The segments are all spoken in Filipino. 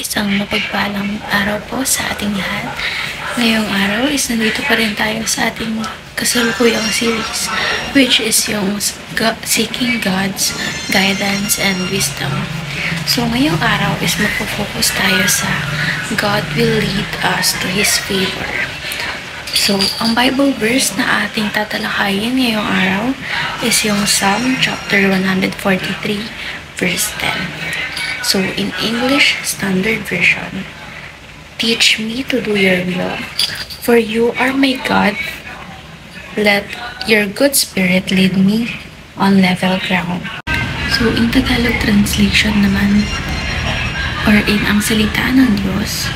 Isang mapagpalang araw po sa ating lahat. Ngayong araw is nandito pa rin tayo sa ating kasalukuyang series, which is yung Seeking God's Guidance and Wisdom. So ngayong araw is magpo-focus tayo sa God will lead us to His favor. So, ang Bible verse na ating tatalakayin ngayong araw is yung Psalm chapter 143 verse 10. So, in English Standard Version, "Teach me to do your will, for you are my God. Let your good spirit lead me on level ground." So, in Tagalog translation naman, or in ang salita ng Diyos,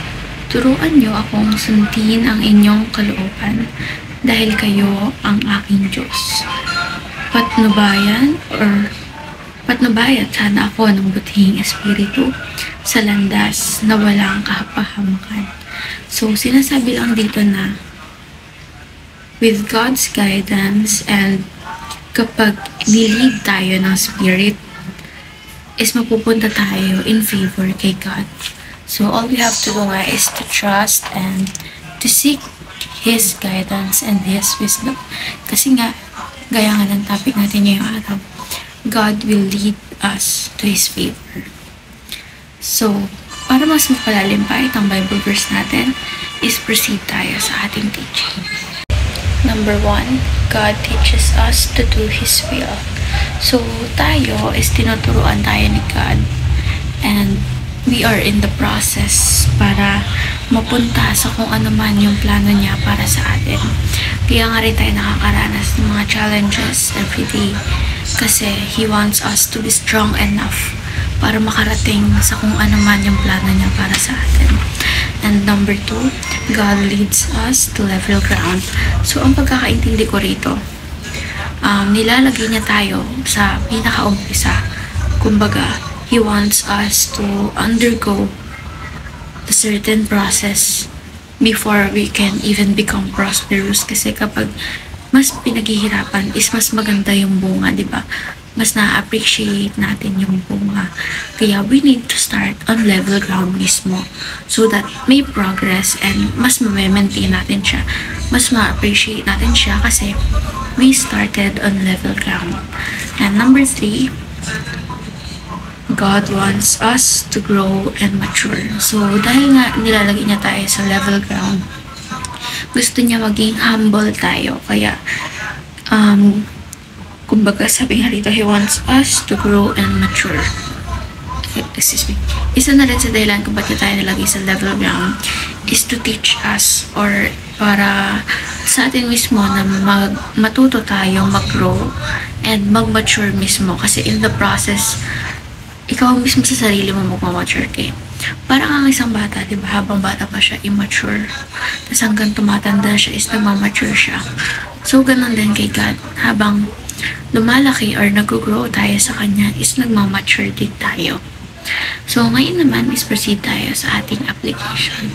turuan niyo akong sundin ang inyong kalooban dahil kayo ang aking Diyos. Patnubayan sana ako ng butihing espiritu sa landas na walang kapahamakan. So, sinasabi lang dito na with God's guidance and kapag nilead tayo ng Spirit, is mapupunta tayo in favor kay God. So, all we have to do nga is to trust and to seek His guidance and His wisdom. Kasi nga, gaya nga ng topic natin ngayong araw, God will lead us to His favor. So, para mas mapalalim pa itong Bible verse natin, is proceed tayo sa ating teaching. Number 1, God teaches us to do His will. So, tayo is tinuturuan tayo ni God, and we are in the process para mapunta sa kung ano man yung plano niya para sa atin. Kaya nga rin tayo nakakaranas ng mga challenges every day kasi He wants us to be strong enough para makarating sa kung ano man yung plano niya para sa atin. And number 2, God leads us to level ground. So, ang pagkakaintindi ko rito, nilalagay niya tayo sa pinaka-umpisa. Kumbaga, He wants us to undergo a certain process before we can even become prosperous. Kasi kapag mas pinaghihirapan is mas maganda yung bunga, di ba? Mas na-appreciate natin yung bunga. Kaya we need to start on level ground mismo so that may progress and mas ma-maintain natin siya. Mas ma-appreciate natin siya kasi we started on level ground. And number 3, God wants us to grow and mature. So, dahil nga nilalagay niya tayo sa level ground, gusto niya maging humble tayo. Kaya, kumbaga sabi nga rito, He wants us to grow and mature. Excuse me. Isa na rin sa dahilan kung bakit tayo nilagay sa level ground is to teach us or para sa atin mismo na matuto tayo mag-grow and mag-mature mismo. Kasi in the process, ikaw mismo sa sarili mo mag-mature kayo. Parang ang isang bata, di ba? Habang bata pa siya, immature. Tapos hanggang tumatanda siya is nag-mature siya. So, ganun din kay God. Habang lumalaki or nag-grow tayo sa Kanya, is nag-mature din tayo. So, ngayon naman is proceed tayo sa ating application.